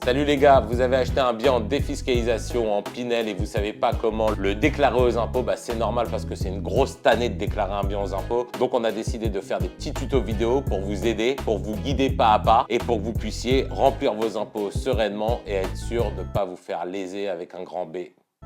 Salut les gars, vous avez acheté un bien en défiscalisation en Pinel et vous savez pas comment le déclarer aux impôts, c'est normal parce que c'est une grosse tannée de déclarer un bien aux impôts. Donc on a décidé de faire des petits tutos vidéo pour vous aider, pour vous guider pas à pas et pour que vous puissiez remplir vos impôts sereinement et être sûr de ne pas vous faire léser avec un grand B.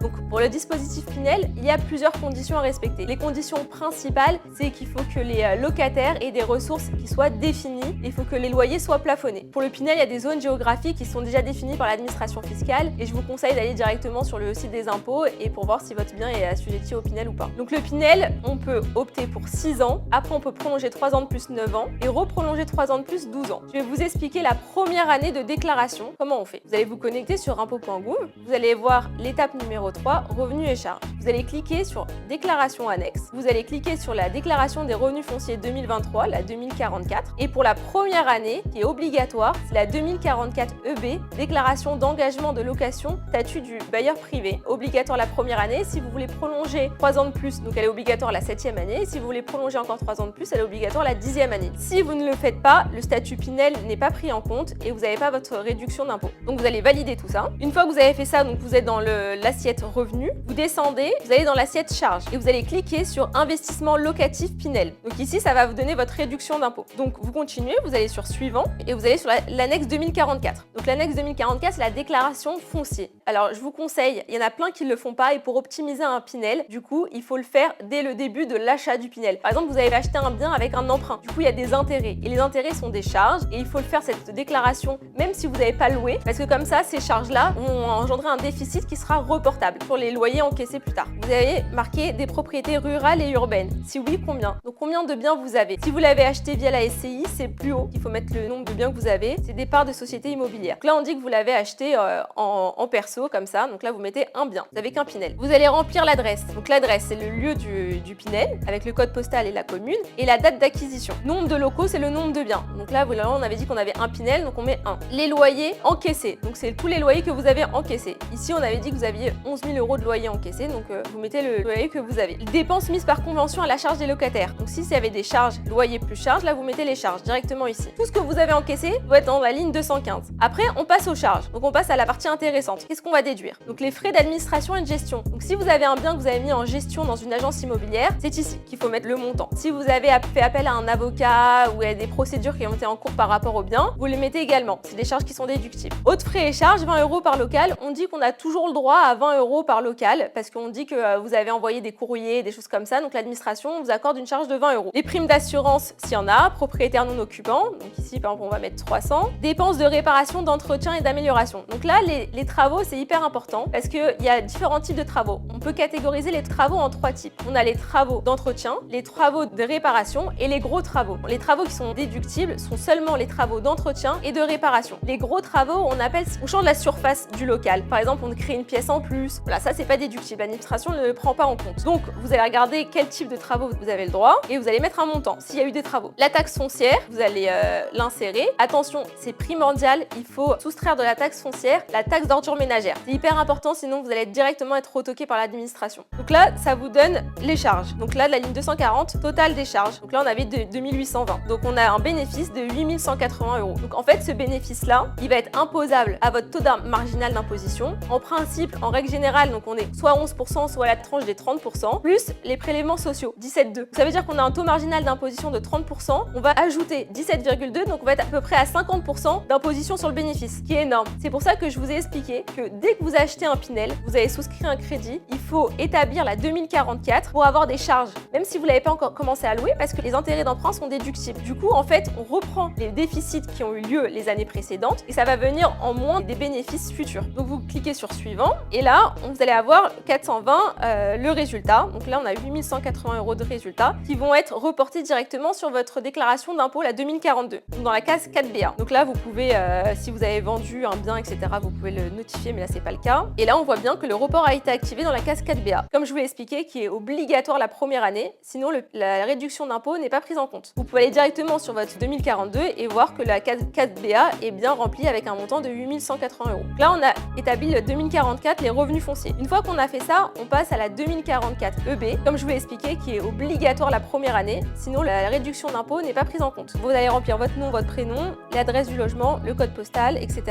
Donc pour le dispositif Pinel, il y a plusieurs conditions à respecter. Les conditions principales, c'est qu'il faut que les locataires aient des ressources qui soient définies et il faut que les loyers soient plafonnés. Pour le Pinel, il y a des zones géographiques qui sont déjà définies par l'administration fiscale et je vous conseille d'aller directement sur le site des impôts et pour voir si votre bien est assujetti au Pinel ou pas. Donc le Pinel, on peut opter pour 6 ans, après on peut prolonger 3 ans de plus 9 ans et reprolonger 3 ans de plus 12 ans. Je vais vous expliquer la première année de déclaration, comment on fait. Vous allez vous connecter sur impôts.gouv, vous allez voir l'étape numéro 3, revenus et charges. Vous allez cliquer sur déclaration annexe. Vous allez cliquer sur la déclaration des revenus fonciers 2023, la 2044. Et pour la première année, qui est obligatoire, c'est la 2044 EB, déclaration d'engagement de location, statut du bailleur privé. Obligatoire la première année. Si vous voulez prolonger 3 ans de plus, donc elle est obligatoire la 7e année. Et si vous voulez prolonger encore 3 ans de plus, elle est obligatoire la 10e année. Si vous ne le faites pas, le statut Pinel n'est pas pris en compte et vous n'avez pas votre réduction d'impôt. Donc vous allez valider tout ça. Une fois que vous avez fait ça, donc vous êtes dans l'assiette revenus, vous descendez, vous allez dans l'assiette charges et vous allez cliquer sur investissement locatif Pinel. Donc ici, ça va vous donner votre réduction d'impôt. Donc vous continuez, vous allez sur suivant et vous allez sur l'annexe 2044. Donc l'annexe 2044, c'est la déclaration foncier. Alors je vous conseille, il y en a plein qui ne le font pas et pour optimiser un Pinel, du coup, il faut le faire dès le début de l'achat du Pinel. Par exemple, vous avez acheté un bien avec un emprunt. Du coup, il y a des intérêts et les intérêts sont des charges et il faut le faire cette déclaration même si vous n'avez pas loué parce que comme ça, ces charges-là vont engendrer un déficit qui sera reportable pour les loyers encaissés plus tard. Vous avez marqué des propriétés rurales et urbaines. Si oui, combien? Donc combien de biens vous avez? Si vous l'avez acheté via la SCI, c'est plus haut. Il faut mettre le nombre de biens que vous avez. C'est des parts de société immobilière. Donc là, on dit que vous l'avez acheté en perso, comme ça. Donc là, vous mettez un bien. Vous avez qu'un Pinel. Vous allez remplir l'adresse. Donc l'adresse, c'est le lieu du Pinel, avec le code postal et la commune, et la date d'acquisition. Nombre de locaux, c'est le nombre de biens. Donc là, on avait dit qu'on avait un Pinel, donc on met 1. Les loyers encaissés. Donc c'est tous les loyers que vous avez encaissés. Ici, on avait dit que vous aviez 11 000 € de loyer encaissé, donc vous mettez le loyer que vous avez. Dépenses mises par convention à la charge des locataires. Donc s'il y avait des charges, loyer plus charges, là vous mettez les charges directement ici. Tout ce que vous avez encaissé doit être dans la ligne 215. Après, on passe aux charges. Donc on passe à la partie intéressante. Qu'est-ce qu'on va déduire? Donc les frais d'administration et de gestion. Donc si vous avez un bien que vous avez mis en gestion dans une agence immobilière, c'est ici qu'il faut mettre le montant. Si vous avez fait appel à un avocat ou à des procédures qui ont été en cours par rapport au bien, vous les mettez également. C'est des charges qui sont déductibles. Autres frais et charges, 20 € par local. On dit qu'on a toujours le droit à 20 € par local parce qu'on dit que vous avez envoyé des courriers, des choses comme ça, donc l'administration vous accorde une charge de 20 €. Les primes d'assurance, s'il y en a, propriétaire non occupant, donc ici par exemple on va mettre 300. Dépenses de réparation, d'entretien et d'amélioration. Donc là, les travaux, c'est hyper important parce qu'il y a différents types de travaux. On peut catégoriser les travaux en 3 types. On a les travaux d'entretien, les travaux de réparation et les gros travaux. Les travaux qui sont déductibles sont seulement les travaux d'entretien et de réparation. Les gros travaux, on change la surface du local. Par exemple, on crée une pièce en plus. Voilà, ça c'est pas déductible. L'administration ne le prend pas en compte. Donc, vous allez regarder quel type de travaux vous avez le droit et vous allez mettre un montant s'il y a eu des travaux. La taxe foncière, vous allez l'insérer. Attention, c'est primordial, il faut soustraire de la taxe foncière la taxe d'ordure ménagère. C'est hyper important, sinon vous allez directement être retoqué par l'administration. Donc là, ça vous donne les charges. Donc là, de la ligne 240, total des charges. Donc là, on avait 2820. Donc on a un bénéfice de 8180 €. Donc en fait, ce bénéfice-là, il va être imposable à votre taux marginal d'imposition. En principe, en règle générale, donc on est soit 11%, soit la tranche des 30%, plus les prélèvements sociaux, 17,2. Ça veut dire qu'on a un taux marginal d'imposition de 30%, on va ajouter 17,2, donc on va être à peu près à 50% d'imposition sur le bénéfice, ce qui est énorme. C'est pour ça que je vous ai expliqué que dès que vous achetez un Pinel, vous avez souscrit un crédit, il faut établir la 2044 pour avoir des charges, même si vous n'avez pas encore commencé à louer, parce que les intérêts d'emprunt sont déductibles. Du coup, en fait, on reprend les déficits qui ont eu lieu les années précédentes et ça va venir en moins des bénéfices futurs. Donc vous cliquez sur suivant et là, vous allez avoir 420 le résultat. Donc là, on a 8180 € de résultats qui vont être reportés directement sur votre déclaration d'impôt, la 2042, donc dans la case 4BA. Donc là, vous pouvez, si vous avez vendu un bien, etc., vous pouvez le notifier, mais là, c'est pas le cas. Et là, on voit bien que le report a été activé dans la case 4BA. Comme je vous l'ai expliqué, qui est obligatoire la première année, sinon la réduction d'impôt n'est pas prise en compte. Vous pouvez aller directement sur votre 2042 et voir que la case 4BA est bien remplie avec un montant de 8180 €. Donc là, on a établi le 2044, les revenus revenu foncier. Une fois qu'on a fait ça, on passe à la 2044 EB, comme je vous l'ai expliqué, qui est obligatoire la première année, sinon la réduction d'impôt n'est pas prise en compte. Vous allez remplir votre nom, votre prénom, l'adresse du logement, le code postal, etc.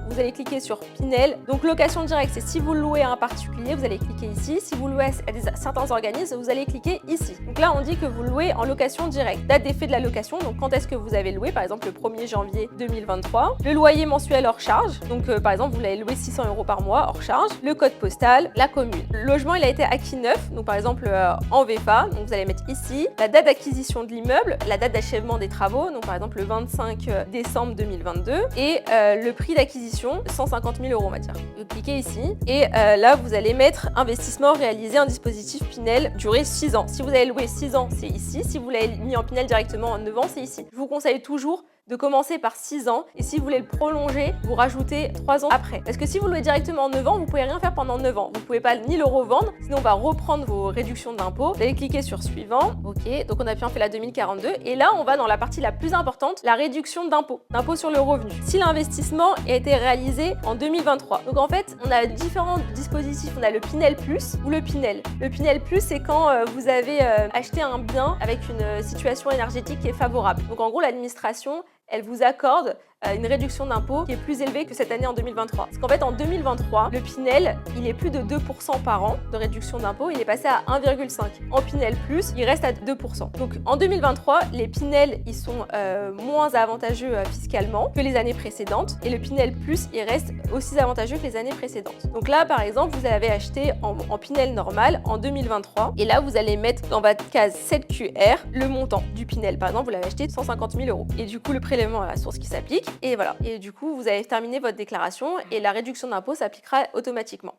Vous allez cliquer sur Pinel. Donc location directe, c'est si vous louez à un particulier, vous allez cliquer ici. Si vous louez à certains organismes, vous allez cliquer ici. Donc là, on dit que vous louez en location directe. Date d'effet de la location, donc quand est-ce que vous avez loué, par exemple le 1er janvier 2023. Le loyer mensuel hors charge, donc par exemple vous l'avez loué 600 € par mois hors charge. Le code postal, la commune. Le logement, il a été acquis neuf, donc par exemple en VFA, donc vous allez mettre ici la date d'acquisition de l'immeuble, la date d'achèvement des travaux, donc par exemple le 25 décembre 2022, et le prix d'acquisition, 150 000 €, on va dire. Vous cliquez ici, et là vous allez mettre investissement réalisé, un dispositif Pinel, durée 6 ans. Si vous avez loué 6 ans, c'est ici. Si vous l'avez mis en Pinel directement en 9 ans, c'est ici. Je vous conseille toujours de commencer par 6 ans, et si vous voulez le prolonger, vous rajoutez 3 ans après. Parce que si vous louez directement en 9 ans, vous pouvez rien faire pendant 9 ans. Vous pouvez pas ni le revendre, sinon on va reprendre vos réductions d'impôts. Vous allez cliquer sur suivant. Ok, donc on a bien fait la 2042, et là on va dans la partie la plus importante, la réduction d'impôts sur le revenu. Si l'investissement a été réalisé en 2023. Donc en fait, on a différents dispositifs. On a le Pinel Plus ou le Pinel. Le Pinel Plus, c'est quand vous avez acheté un bien avec une situation énergétique qui est favorable. Donc en gros, l'administration, elle vous accorde une réduction d'impôt qui est plus élevée que cette année en 2023. Parce qu'en fait, en 2023, le Pinel, il est plus de 2% par an de réduction d'impôt, il est passé à 1,5. En Pinel Plus, il reste à 2%. Donc en 2023, les Pinel, ils sont moins avantageux fiscalement que les années précédentes, et le Pinel Plus, il reste aussi avantageux que les années précédentes. Donc là, par exemple, vous avez acheté en Pinel normal en 2023, et là, vous allez mettre dans votre case 7QR le montant du Pinel. Par exemple, vous l'avez acheté 150 000 €. Et du coup, le prélèvement à la source qui s'applique, et voilà. Et du coup, vous avez terminé votre déclaration et la réduction d'impôt s'appliquera automatiquement.